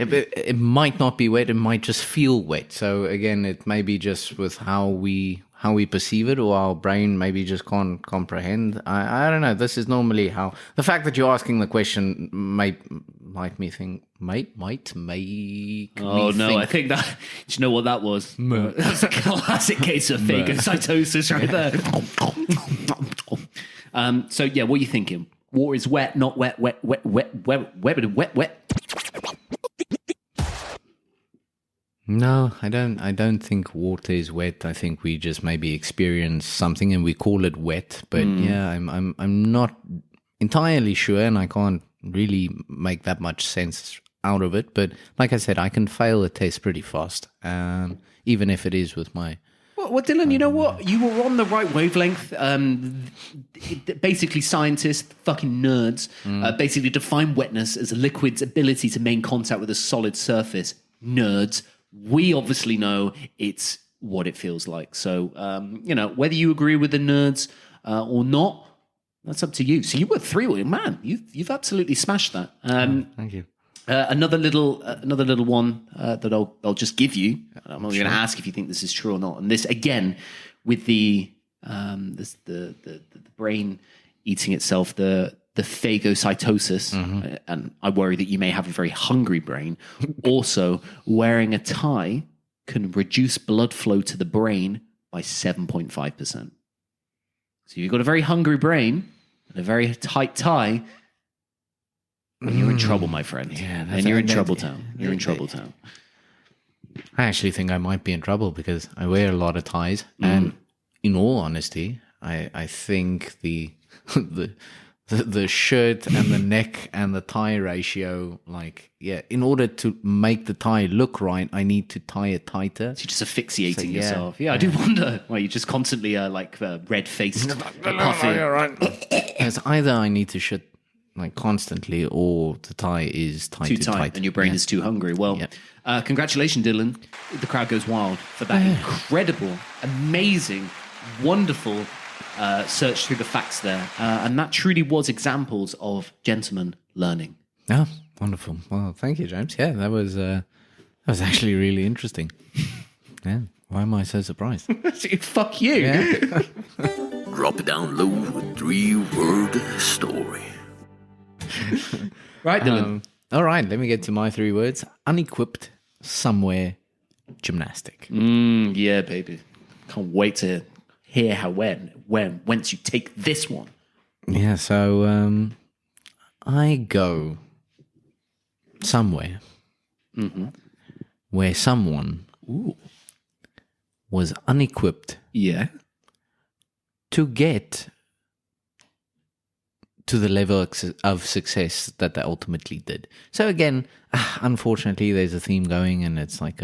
It might not be wet. It might just feel wet. So again, it may be just with how we perceive it, or our brain maybe just can't comprehend. I don't know. This is normally how the fact that you're asking the question might make me think. Oh no! I think that. Do you know what that was? That's a classic case of phagocytosis right there. So yeah, what are you thinking? Water is wet, not wet. No, I don't think water is wet. I think we just maybe experience something and we call it wet. But yeah, I'm not entirely sure, and I can't really make that much sense out of it. But like I said, I can fail a test pretty fast, even if it is with my. Well, Dylan, you know what? You were on the right wavelength. Basically, scientists, fucking nerds, basically define wetness as a liquid's ability to maintain contact with a solid surface. Nerds. We obviously know it's what it feels like. So, whether you agree with the nerds or not, that's up to you. So you were 3, man. You've absolutely smashed that. Thank you. Another little one that I'll just give you. I'm not going to ask if you think this is true or not. And this again with the brain eating itself, the phagocytosis, and I worry that you may have a very hungry brain. Also, wearing a tie can reduce blood flow to the brain by 7.5%. So you've got a very hungry brain and a very tight tie. And you're in trouble, my friend. Yeah, and you're in trouble town. You're in trouble town. I actually think I might be in trouble because I wear a lot of ties, and in all honesty, I think the shirt and the neck and the tie ratio, in order to make the tie look right, I need to tie it tighter. So you're just asphyxiating yourself. Yeah, I do wonder why you just constantly red-faced, puffy. It's either I need to shit constantly, or the tie is too tight, and your brain is too hungry. Well, congratulations, Dylan. The crowd goes wild for that incredible, amazing, wonderful search through the facts there, and that truly was examples of gentlemen learning. Oh, wonderful! Well, thank you, James. Yeah, that was actually really interesting. Yeah, why am I so surprised? Fuck you! Yeah. Drop it down low with 3-word story. Right, Dylan. All right, let me get to my 3 words. Unequipped, somewhere, gymnastic. Yeah, baby. Can't wait to hear whence you take this one. Yeah, so I go somewhere where someone was unequipped to get to the level of success that they ultimately did. So again, unfortunately, there's a theme going, and it's like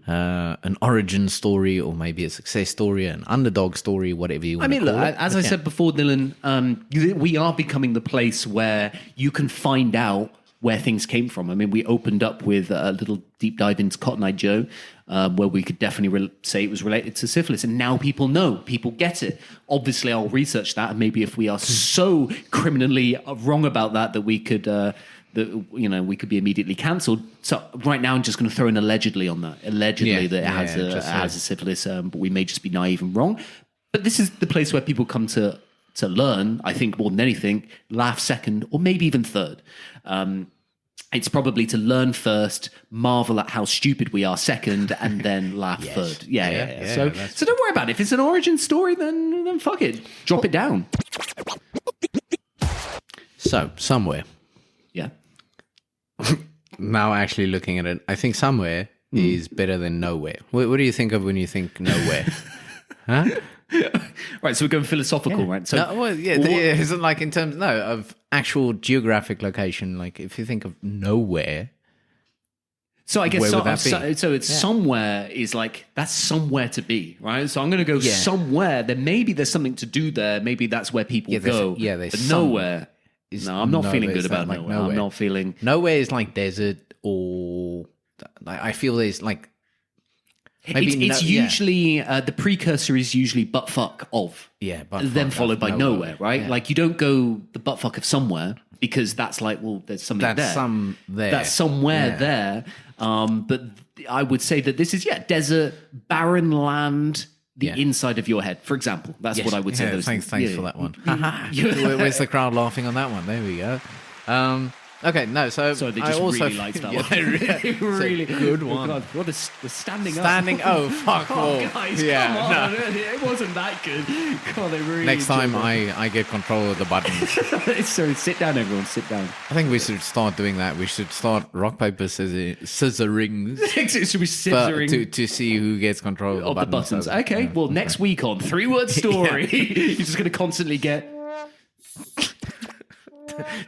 an origin story, or maybe a success story, an underdog story, whatever you want to call it. As I said before, Dylan, we are becoming the place where you can find out where things came from. I mean, we opened up with a little deep dive into Cotton-Eyed Joe, where we could definitely say it was related to syphilis. And now people know, people get it. Obviously, I'll research that. And maybe if we are so criminally wrong about that we could... we could be immediately cancelled. So right now I'm just going to throw in allegedly on that. Allegedly that it has a syphilis, but we may just be naive and wrong. But this is the place where people come to learn, I think, more than anything, laugh second, or maybe even third. It's probably to learn first, marvel at how stupid we are second, and then laugh third. Yeah. So don't worry about it. If it's an origin story, then fuck it. Drop it down. So, somewhere. Yeah. Now actually looking at it, I think somewhere is better than nowhere. What do you think of when you think nowhere? Huh? Right, so we're going philosophical, right? So, is it like in terms of actual geographic location? Like if you think of nowhere, so I guess where would that be? So it's somewhere is like that's somewhere to be, right? So I'm going to go somewhere. Then maybe there's something to do there. Maybe that's where people go. There's nowhere. No, I'm not feeling good about nowhere. I'm not feeling... Nowhere is like desert, or... I feel there's like... Maybe it's usually... the precursor is usually butt fuck of. Yeah, then followed by nowhere, right? Yeah. Like you don't go the butt fuck of somewhere. because that's like, well, there's something That's there. there. That's somewhere there. But I would say that this is, desert, barren land, the inside of your head, for example. That's what I would say. Thanks for that one. Where's the crowd laughing on that one? There we go. Okay, no, so they I just also really liked that one. They really good one. God, what a standing up. Fuck Oh, off. guys, Yeah, come on. no. It wasn't that good. God, they really Next time enjoyed I get control of the buttons. it. So sit down, everyone, sit down. I think we should start doing that. We should start rock, paper, scissoring Should we scissoring to see who gets control of the buttons? Okay, well, next week on 3-Word Story, you're just going to constantly get...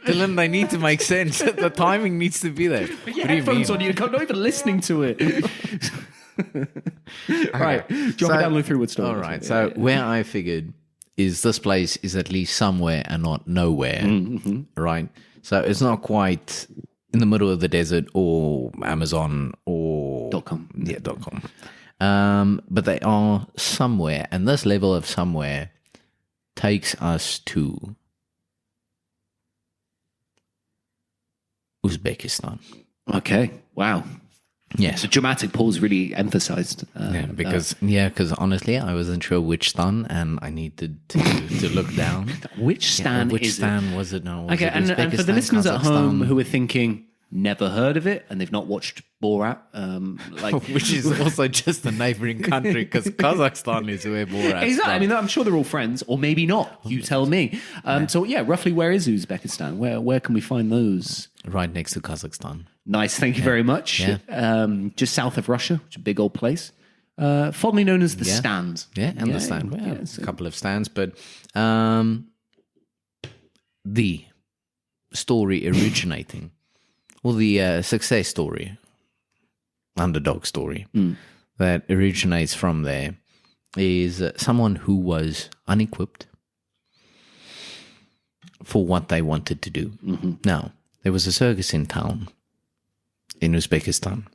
Dylan, they need to make sense. The timing needs to be there. Put your headphones on, you're not even listening to it. Right, drop it down, look through what's story. All right, so where I figured is this place is at least somewhere and not nowhere, right? So it's not quite in the middle of the desert or Amazon or .com. Yeah, .com. But they are somewhere, and this level of somewhere takes us to Uzbekistan. Okay, wow. Yes. The dramatic pause really emphasized. Because honestly, I wasn't sure which stan, and I needed to look down. Which stan which is stan it? was it now? Okay, and for the listeners at home who are thinking, never heard of it, and they've not watched Borat, which is also just a neighboring country, because Kazakhstan is where Borat. Exactly. I mean, I'm sure they're all friends, or maybe not. You tell me. So roughly, where is Uzbekistan? Where can we find those? Right next to Kazakhstan. Nice, thank you very much. Yeah. Just south of Russia, which is a big old place. Fondly known as the Stand. Yeah, and the Stand. Well, so a couple of stands, but the story originating, well, the success story, underdog story that originates from there is someone who was unequipped for what they wanted to do. Now, there was a circus in town in Uzbekistan,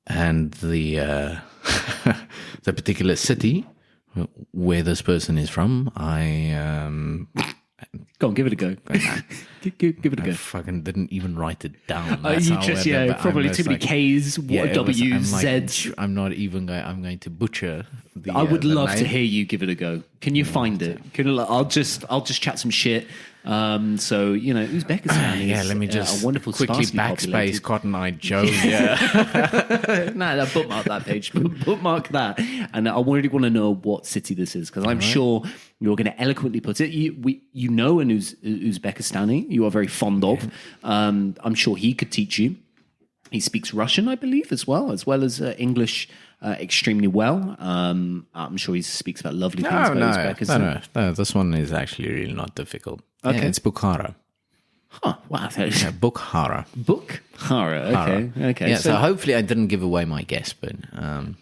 and the the particular city where this person is from, go on, give it a go. Give it a go. I fucking didn't even write it down. Probably too many K's, W's, Z's. I'm not even going. I'm going to butcher. I would love name. to hear you give it a go. Can you find it? I'll just chat some shit. So Uzbekistan is let me just a wonderful quickly sparsely backspace populated. Cotton-Eyed Joe. Yeah, No, bookmark that page. Bookmark that, and I really want to know what city this is, because I'm sure you're going to eloquently put it. You know an Uzbekistani you are very fond of. I'm sure he could teach you. He speaks Russian, I believe, as well as English extremely well. I'm sure he speaks about lovely things about Uzbekistan. No. This one is actually really not difficult. Okay. Yeah, it's Bukhara. Huh, wow. Bukhara. Bukhara. Okay. Yeah, so hopefully I didn't give away my guess, but no,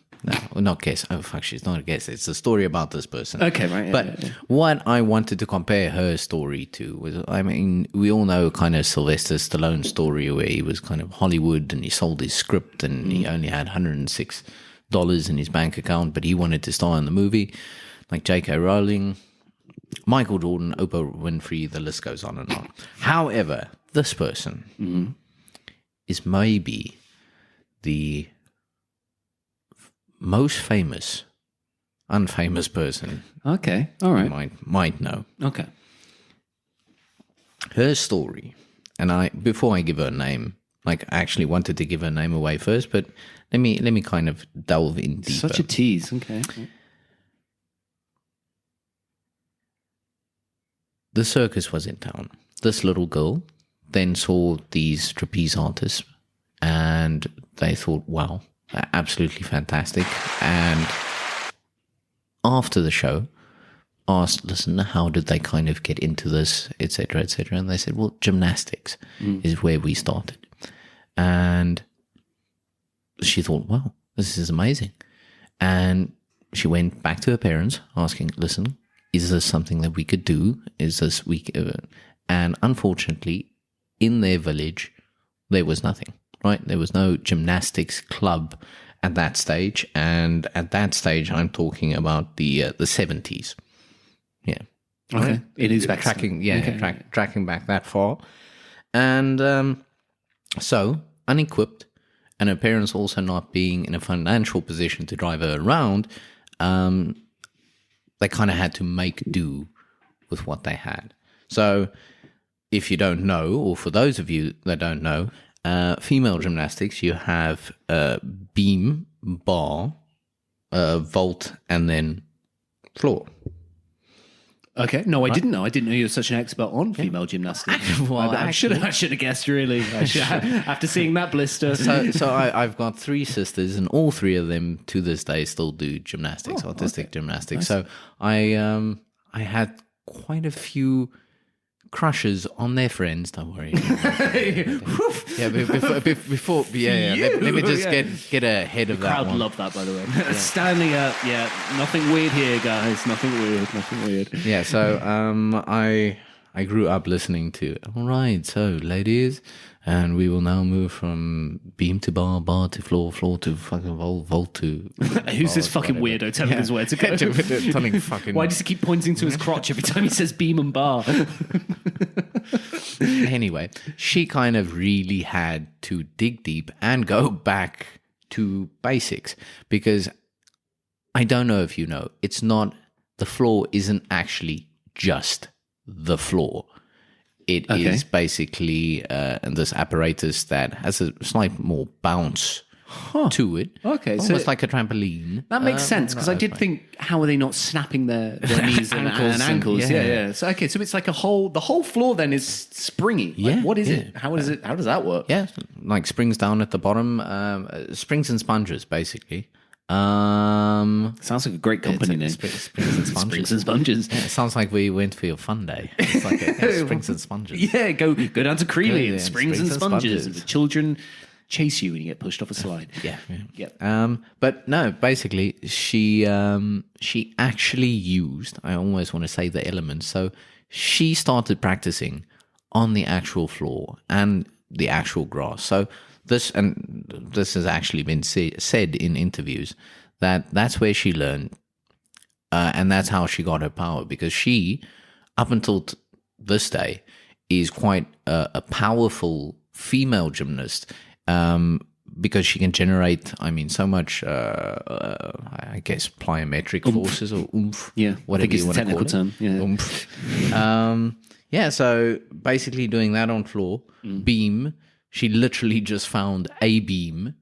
not guess. Oh, fuck, she's not a guess. It's a story about this person. Okay, right. But what I wanted to compare her story to was, I mean, we all know kind of Sylvester Stallone's story where he was kind of Hollywood and he sold his script and he only had $106 in his bank account, but he wanted to star in the movie, like J.K. Rowling, Michael Jordan, Oprah Winfrey, the list goes on and on. However, this person is maybe the most famous, unfamous person. Okay, all right. You might know. Okay. Her story, and before I give her a name, I actually wanted to give her name away first, but let me kind of delve in deeper. Such a tease. Okay. The circus was in town. This little girl then saw these trapeze artists, and they thought, wow, absolutely fantastic. And after the show, asked, listen, how did they kind of get into this, etc., etc.? And they said, well, gymnastics is where we started. And she thought, wow, this is amazing. And she went back to her parents asking, listen, is this something that we could do? Is this and unfortunately, in their village, there was nothing, right? There was no gymnastics club at that stage. And at that stage, I'm talking about the 70s. Yeah. Okay. It is back tracking, tracking back that far. And so, unequipped, and her parents also not being in a financial position to drive her around, they kind of had to make do with what they had. So, if you don't know, or for those of you that don't know, female gymnastics, you have beam, bar, vault, and then floor. Okay, no, I didn't know. I didn't know you were such an expert on female gymnastics. Well, I should have guessed, really. After seeing that blister. So I've got 3 sisters, and all 3 of them to this day still do gymnastics, artistic gymnastics. Nice. So I had quite a few crushes on their friends. Don't worry. Let me just get ahead of that one. Crowd love that, by the way. Standing up, nothing weird here, guys. Nothing weird. Yeah. So I grew up listening to. All right, so ladies, and we will now move from beam to bar, bar to floor, floor to fucking vault to. Who's this fucking weirdo telling us where to go? Telling fucking. Why does he keep pointing to his crotch every time he says beam and bar? Anyway, she kind of really had to dig deep and go back to basics, because I don't know if you know, it's not, the floor isn't actually just the floor. It is basically this apparatus that has a slight more bounce to it. Okay, almost like a trampoline. That makes sense, because I did think, how are they not snapping their knees and ankles? Yeah. So so it's like the whole floor then is springy. Like, what is it? How does that work? Yeah, like springs down at the bottom, springs and sponges basically. Sounds like a great company name. Springs and sponges. Springs and sponges. Yeah, it sounds like we went for your fun day. It's like springs and sponges. Yeah, go down to Creely and springs and sponges. And the children chase you when you get pushed off a slide. Yeah. But no, basically she actually used, I almost want to say, the elements. So she started practicing on the actual floor and the actual grass. So this has actually been said in interviews that's where she learned, and that's how she got her power, because she, up until this day, is quite a powerful female gymnast, because she can generate, so much, I guess, plyometric forces or oomph. Yeah, whatever you want to call it. Term. Yeah. Oomph. So basically doing that on floor, beam. She literally just found a beam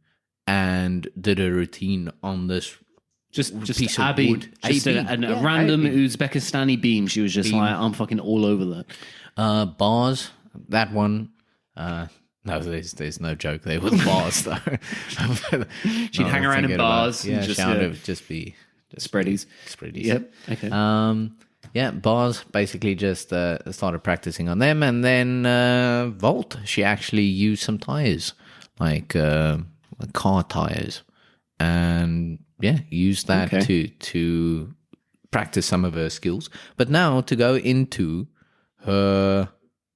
and did a routine on this just piece of wood. Just a random Uzbekistani beam. She was just like, I'm fucking all over that. Bars, that one. No, there's no joke there with bars though. She'd hang around in bars. And just be spreadies. Yep. Okay. Yeah, bars, basically just started practicing on them. And then vault, she actually used some tires, like car tires. And used that to practice some of her skills. But now to go into her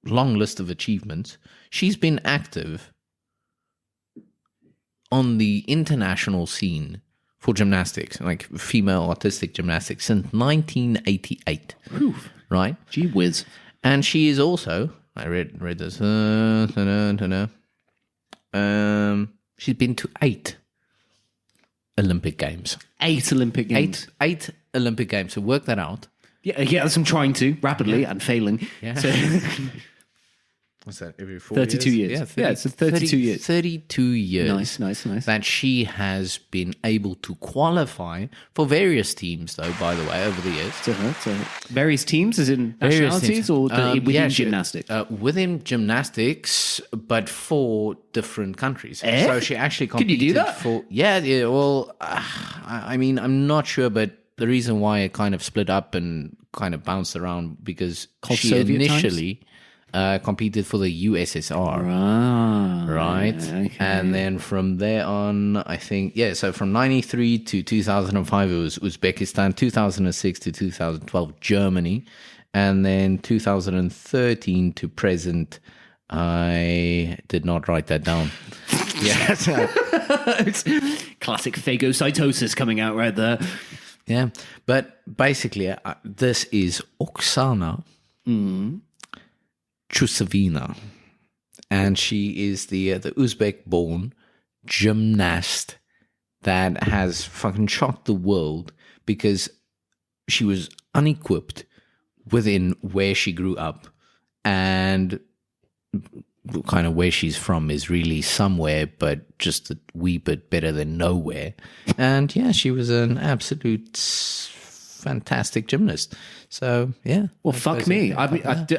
long list of achievements, she's been active on the international scene for gymnastics, like female artistic gymnastics, since 1988. Oof. Right? Gee whiz. And she is also, I read this, she's been to 8 Olympic Games. 8 Olympic Games. 8 Olympic Games, so work that out. Yeah, that's I'm trying to, rapidly and failing. Yeah. So, what's that, every 4 32 years? Yeah, so 32 years. 32 years. Nice. That she has been able to qualify for various teams, though, by the way, over the years. So various teams, as in nationalities, or within gymnastics? Within gymnastics, but for different countries. So she actually competed. Can you do that? Yeah, well, I'm not sure, but the reason why it kind of split up and kind of bounced around, because she Soviet initially competed for the USSR. Right? Okay. And then from there on, I think, so from 93 to 2005, it was Uzbekistan, 2006 to 2012, Germany, and then 2013 to present, I did not write that down. It's classic phagocytosis coming out right there. Yeah, but basically, this is Oksana Chusevina. and she is the Uzbek-born gymnast that has fucking shocked the world because she was unequipped within where she grew up, and kind of where she's from is really somewhere, but just a wee bit better than nowhere. And yeah, she was an absolute fantastic gymnast. So yeah. Well, fuck me. I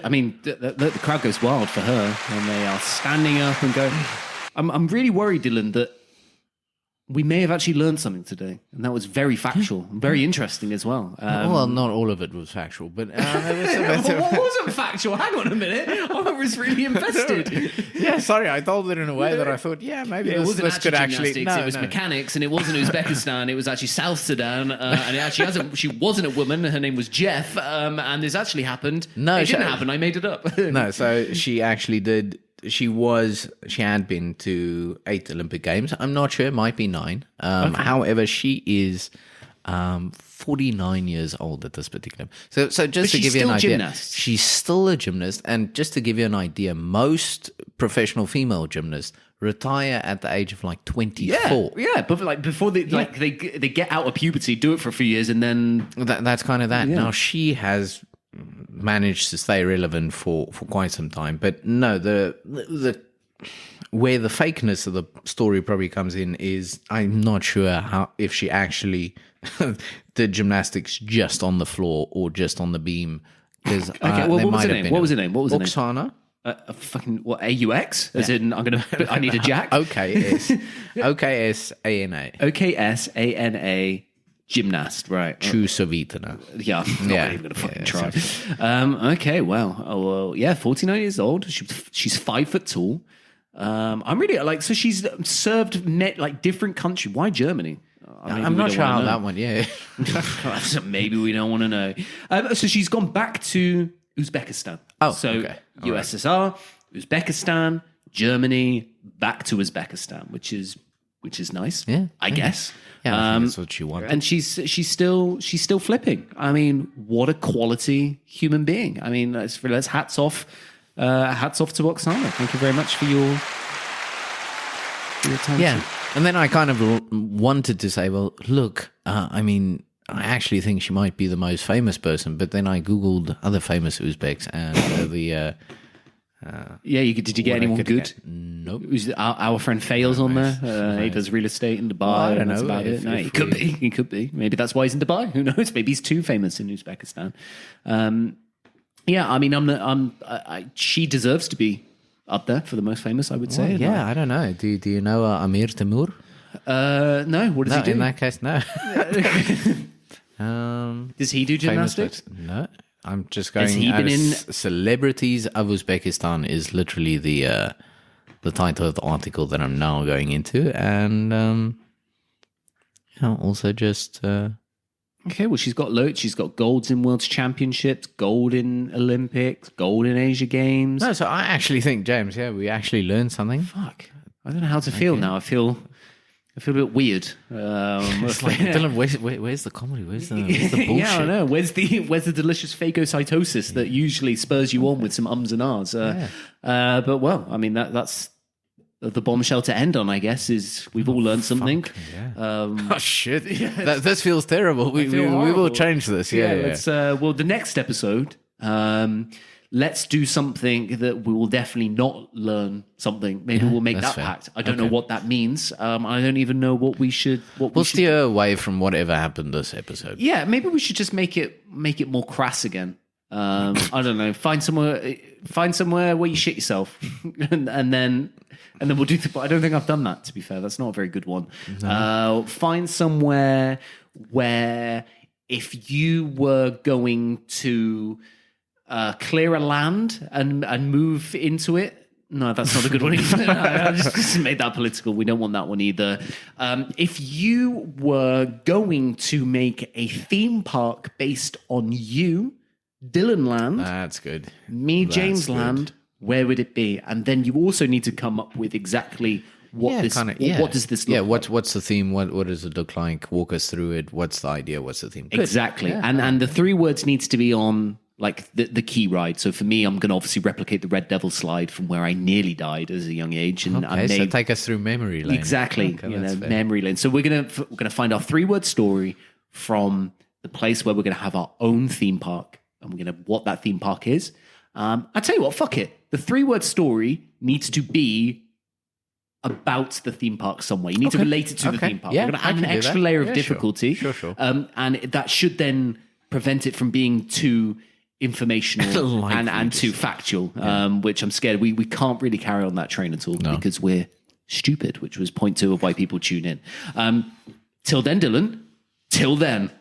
mean, the crowd goes wild for her, and they are standing up and going. I'm really worried, Dylan, that we may have actually learned something today, and that was very factual and very interesting as well. Well, not all of it was factual, but it what wasn't factual? Hang on a minute. I was really invested. Yeah, sorry, I told it in a way that I thought, maybe it wasn't this could actually. It was mechanics, and it wasn't Uzbekistan. It was actually South Sudan, and it actually she wasn't a woman. Her name was Jeff, and this actually happened. No, it didn't happen. I made it up. No, so she actually did. She had been to 8 Olympic Games. I'm not sure, it might be 9. However, she is 49 years old at this particular. So just to give you an idea, gymnast. She's still a gymnast, and just to give you an idea, most professional female gymnasts retire at the age of like 24. Yeah, but like before they get out of puberty, do it for a few years, and then that's kind of that. Yeah. Now she has managed to stay relevant for quite some time, but no, the where the fakeness of the story probably comes in is I'm not sure if she actually did gymnastics just on the floor or just on the beam. Because what was her name? What was her name? Oksana. Fucking what? AUX? As in, I need a jack. OKS. OKSANA. OKSANA. Gymnast, right? Chusovitana. Yeah, I'm not even going to fucking try. Okay, well, 49 years old. She's 5 foot tall. I'm really so she's served different countries. Why Germany? I'm not sure how that one. Yeah, so maybe we don't want to know. So she's gone back to Uzbekistan. Oh, so okay. USSR, Uzbekistan, Germany, back to Uzbekistan, which is nice. Yeah, I guess. Yeah, I think that's what she wanted. And she's still flipping. I mean, what a quality human being. I mean, let's hats off to Oksana. Thank you very much for your time. Yeah, and then I kind of wanted to say, well, look, I mean, I actually think she might be the most famous person, but then I googled other famous Uzbeks, and did you get anyone good? Nope. Our friend Fails on there. He does real estate in Dubai. Well, I don't know. That's about it. No, he could be. He could be. Maybe that's why he's in Dubai. Who knows? Maybe he's too famous in Uzbekistan. I mean, she deserves to be up there for the most famous, I would say. Yeah, I don't know. Do you know Amir Timur? No. What does he do? In that case, no. Does he do gymnastics? No. I'm just going. Celebrities of Uzbekistan is literally the title of the article that I'm now going into, and also just. Okay, well, she's got loads. She's got golds in World Championships, gold in Olympics, gold in Asia Games. No, so I actually think, James, we actually learned something. Fuck, I don't know how to feel now. I feel a bit weird. It's like, Dylan, where's the comedy? Where's the bullshit? Yeah, I know. Where's the delicious phagocytosis that usually spurs you on with some ums and ahs? But well, I mean that's the bombshell to end on. I guess is we've all learned something. Oh shit! Yeah, this feels terrible. We will change this. Yeah. Let's, well, the next episode. Let's do something that we will definitely not learn something. Maybe we'll make that pact. I don't know what that means. I don't even know what we should. We'll steer away from whatever happened this episode. Yeah, maybe we should just make it more crass again. I don't know. Find somewhere where you shit yourself, and then we'll do. I don't think I've done that. To be fair, that's not a very good one. No. Find somewhere where if you were going to. Clear a land and move into it. No, that's not a good one either. I just made that political. We don't want that one either. If you were going to make a theme park based on you, Dylan Land. That's good. Me, James Land, where would it be? And then you also need to come up with exactly what does this look like? What's the theme? What does it look like? Walk us through it. What's the idea? What's the theme? Exactly. Yeah. And the 3 words needs to be on like the key ride. So for me, I'm going to obviously replicate the Red Devil slide from where I nearly died as a young age. And Okay, so take us through memory lane. Exactly, Okay, you know, that's fair. memory lane. So we're gonna find our 3-word story from the place where we're gonna have our own theme park, and we're gonna what that theme park is. I tell you what, fuck it. The 3-word story needs to be about the theme park somewhere. You need to relate it to the theme park. Yeah, We're going to I add an can do extra that. layer of Yeah, difficulty. Sure. And that should then prevent it from being too informational and too factual, which I'm scared we can't really carry on that train at all because we're stupid, which was point 2 of why people tune in. Till then, Dylan, till then.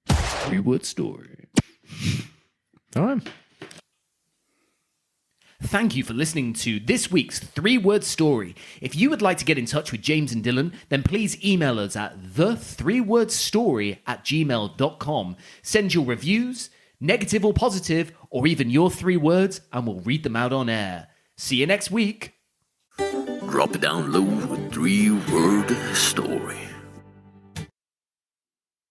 3-word story. All right. Thank you for listening to this week's 3-word story. If you would like to get in touch with James and Dylan, then please email us at the3wordstory@gmail.com. Send your reviews, negative or positive, or even your 3 words, and we'll read them out on air. See you next week. Drop it down low with 3-word story.